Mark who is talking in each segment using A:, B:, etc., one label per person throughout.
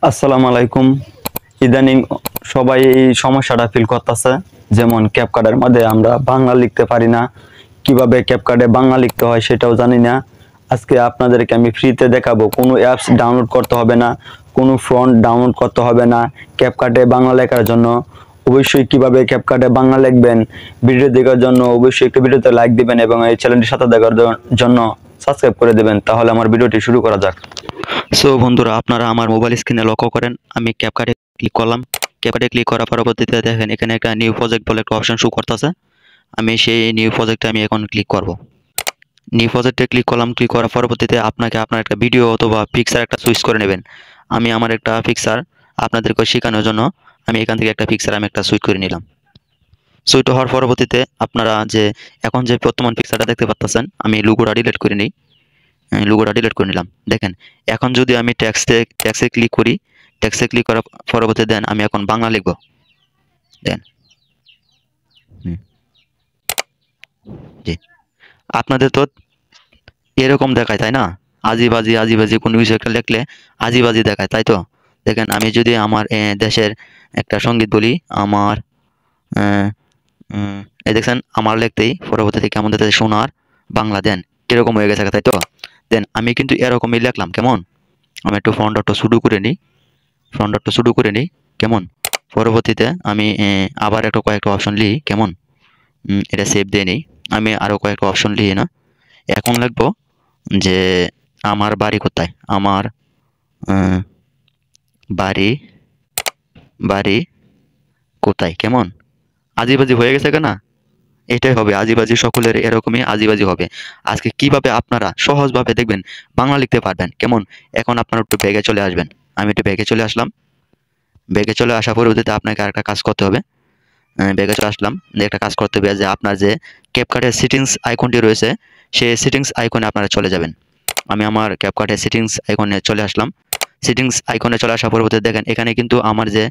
A: আসসালামু আলাইকুম। ইদানিং সবাই এই সমস্যাটা ফিল করতেছে, যেমন ক্যাপকাটের মধ্যে আমরা বাংলা লিখতে পারি না। কিভাবে ক্যাপকাটে বাংলা লিখতে হয় সেটাও জানি না। আজকে আপনাদেরকে আমি ফ্রিতে দেখাবো, কোনো অ্যাপস ডাউনলোড করতে হবে না, কোনো ফন্ট ডাউনলোড করতে হবে না ক্যাপকাটে বাংলা লেখার জন্য। অবশ্যই কিভাবে ক্যাপকাটে বাংলা লিখবেন ভিডিও দেখার জন্য অবশ্যই একটু ভিডিওতে লাইক দিবেন এবং এই চ্যানেলটির সাথে দেখার জন্য সাবস্ক্রাইব করে দেবেন। তাহলে আমার ভিডিওটি শুরু করা যাক। সো বন্ধুরা, আপনারা আমার মোবাইল স্ক্রিনে লক্ষ্য করেন, আমি ক্যাপকাটে ক্লিক করলাম। ক্যাপকাটে ক্লিক করার পরবর্তীতে দেখেন এখানে একটা নিউ প্রজেক্ট বলে একটা অপশন শো করতেছে। আমি সেই নিউ প্রজেক্টে আমি এখন ক্লিক করব। নিউ প্রজেক্টে ক্লিক করলাম। ক্লিক করার পরবর্তীতে আপনাকে আপনার একটা ভিডিও অথবা পিকচার একটা চুজ করে নেবেন। আমি আমার একটা পিকচার আপনাদেরকে শেখানোর জন্য আমি এখান থেকে একটা পিকচার আমি একটা সুইট করে নিলাম। সুইট হওয়ার পরবর্তীতে আপনারা যে এখন যে বর্তমান পিকচারটা দেখতে পাচ্ছেন, আমি লোগোটা ডিলিট করে নিই। লোগোটা ডিলিট করে নিলাম। দেখেন এখন যদি আমি ট্যাক্সে ক্লিক করি, ট্যাক্সে ক্লিক করার পরবর্তী দেন আমি এখন বাংলা লিখব। দেন জি, আপনাদের তো এরকম দেখায় তাই না? আজিবাজি আজিবাজি কোনো কিছু একটা লিখলে আজিবাজি দেখায়, তাই তো? দেখেন আমি যদি আমার দেশের একটা সঙ্গীত বলি, আমার এই দেখছেন আমার লিখতেই পরবর্তীতে কেমন দেশে সোনার বাংলা দেন কিরকম হয়ে গেছে, তাই তো? দেন আমি কিন্তু এরকমই লিখলাম। কেমন? আমি একটু ফন্টটা শুরু করে নিই। কেমন? পরবর্তীতে আমি আবার একটা কয়েকটা অপশন লিখি। কেমন? এটা সেভ দিয়ে নিই। আমি আরও কয়েকটা অপশন লিখি না। এখন লিখবো যে আমার বাড়ি কোথায়, আমার বাড়ি বাড়ি কোথায়। কেমন? আজিবাজি হয়ে গেছে কেনা? এটাই হবে আজিবাজি, সকলের এরকমই আজিবাজি হবে। আজকে কিভাবে আপনারা সহজভাবে দেখবেন বাংলা লিখতে পারবেন। কেমন? এখন আপনারা একটু ব্যাগে চলে আসবেন। আমি একটু ব্যাগে চলে আসলাম। ব্যাগে চলে আসার পরবর্তীতে আপনাকে আরেকটা কাজ করতে হবে। ব্যাগে চলে আসলাম, একটা কাজ করতে হবে যে আপনার যে ক্যাপকাটের সেটিংস আইকনটি রয়েছে সেই সেটিংস আইকনে আপনারা চলে যাবেন। আমি আমার ক্যাপকাটের সেটিংস আইকনে চলে আসলাম। সেটিংস আইকনে চলে আসার পরবর্তীতে দেখেন এখানে কিন্তু আমার যে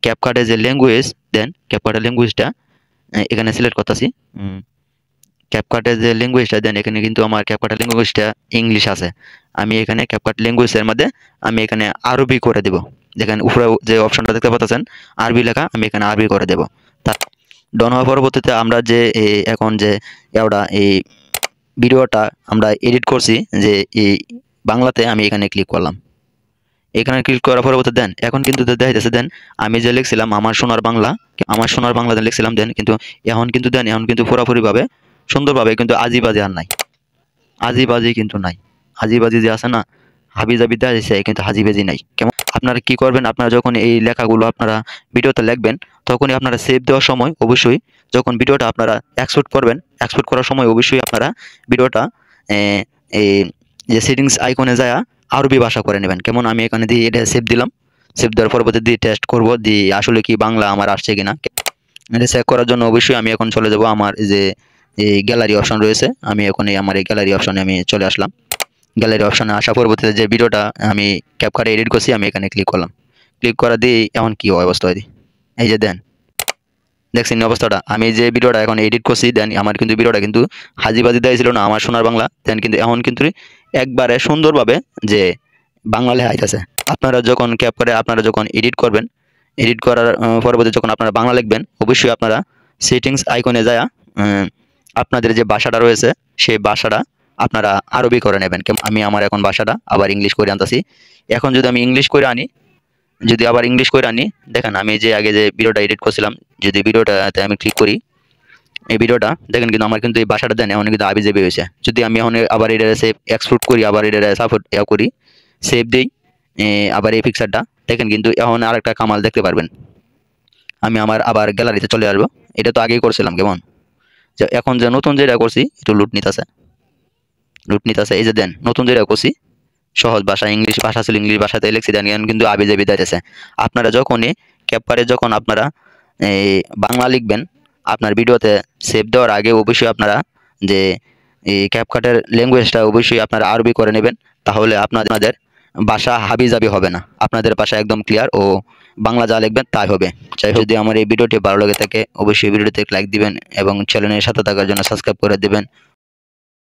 A: ক্যাপকাটের যে ল্যাঙ্গুয়েজ, দেন ক্যাপকাটের ল্যাঙ্গুয়েজটা এখানে সিলেক্ট করতেছি। ক্যাপকাটের যে ল্যাঙ্গুয়েজটা দেন এখানে কিন্তু আমার ক্যাপকাটের ল্যাঙ্গুয়েজটা ইংলিশ আছে। আমি এখানে ক্যাপকাট ল্যাঙ্গুয়েজের মধ্যে আমি এখানে আরবি করে দেব। দেখেন উপরে যে অপশনটা দেখতে পাচ্ছেন আরবি লেখা, আমি এখানে আরবি করে দেব। তা ডন হওয়ার পরবর্তীতে আমরা যে এখন যে এই ভিডিওটা আমরা এডিট করছি যে এই বাংলাতে, আমি এখানে ক্লিক করলাম। এখানে ক্লিক করার পরবর্তী দেন এখন কিন্তু দেখাইতেছে, দেন আমি যে লিখছিলাম আমার সোনার বাংলা, লিখছিলাম, দেন কিন্তু এখন কিন্তু পুরোপুরিভাবে সুন্দরভাবে কিন্তু আজিবাজি আর নাই। আজিবাজি কিন্তু নাই। আজিবাজি যে আছে না, হাবিজাবি দেওয়া যাচ্ছে কিন্তু হাজিবাজি নাই। কেমন? আপনারা কি করবেন, আপনারা যখন এই লেখাগুলো আপনারা ভিডিওতে লিখবেন তখনই আপনারা সেভ দেওয়ার সময় অবশ্যই যখন ভিডিওটা আপনারা এক্সপোর্ট করবেন, এক্সপোর্ট করার সময় অবশ্যই আপনারা ভিডিওটা এই যে সেটিংস আইকনে যায় আরবি ভাষা করে নেবেন। কেমন? আমি এখানে দিয়ে এটা সেভ দিলাম। সেভ দেওয়ার পরবর্তী দিয়ে টেস্ট করব দিয়ে আসলে কি বাংলা আমার আসছে কিনা। এটা চেক করার জন্য অবশ্যই আমি এখন চলে যাব আমার যে এই গ্যালারি অপশন রয়েছে। আমি এখন আমার এই গ্যালারি অপশনে আমি চলে আসলাম। গ্যালারি অপশনে আসা পরবর্তীতে যে ভিডিওটা আমি ক্যাপকাটে এডিট করছি আমি এখানে ক্লিক করলাম। ক্লিক করা দিয়ে এখন কি অবস্থা হয়, এই যে দেন দেখছেন অবস্থাটা। আমি যে ভিডিওটা এখন এডিট করছি দেন আমার কিন্তু ভিডিওটা কিন্তু হাজিবাজি দেওয়া ছিল না আমার সোনার বাংলা, দেন কিন্তু এখন কিন্তু একবারে সুন্দরভাবে যে বাংলা লেখা আইতেছে। আপনারা যখন ক্যাপকাটে আপনারা যখন এডিট করবেন, এডিট করার পরবর্তী যখন আপনারা বাংলা লিখবেন অবশ্যই আপনারা সেটিংস আইকনে যায় আপনাদের যে ভাষাটা রয়েছে সেই ভাষাটা আপনারা আরবি করে নেবেন। আমি আমার এখন ভাষাটা আবার ইংলিশ করে আনতেছি। এখন যদি আমি ইংলিশ করে আনি, দেখেন আমি যে আগে যে ভিডিওটা এডিট করছিলাম, যদি ভিডিওটাতে আমি ক্লিক করি, এই ভিডিওটা দেখেন কিন্তু আমার কিন্তু এই ভাষাটা দেন এখন কিন্তু আবিজাবি হয়েছে। যদি আমি এখন আবার এটা সেভ এক্সপোর্ট করি, আবার এটা সাপোর্ট করি, সেভ দিই আবার এই পিকচারটা, দেখেন কিন্তু এখন আরেকটা কামাল দেখতে পারবেন। আমি আমার আবার গ্যালারিতে চলে আসবো। এটা তো আগেই করছিলাম। কেমন? যে এখন যে নতুন যেটা করছি একটু লুট নিতেছে। এই যে দেন নতুন যেটা করছি সহজ ভাষা ইংলিশ ভাষা ছিল, ইংলিশ ভাষাতে লিখছি, দেন কিন্তু আবিজাবি দিতেছে। আপনারা যখনই ক্যাপকাটে যখন আপনারা এই বাংলা লিখবেন আপনার ভিডিওতে সেভ দেওয়ার আগে অবশ্যই আপনারা যে এই ক্যাপকাটের ল্যাঙ্গুয়েজটা অবশ্যই আপনারা আরবি করে নেবেন। তাহলে আপনাদের ভাষা হাবিজাবি হবে না, আপনাদের ভাষা একদম ক্লিয়ার ও বাংলা যা লিখবেন তাই হবে। চাই যদি আমার এই ভিডিওটি ভালো লাগে থাকে অবশ্যই ভিডিওতে লাইক দিবেন এবং চ্যানেলের সাথে থাকার জন্য সাবস্ক্রাইব করে দিবেন।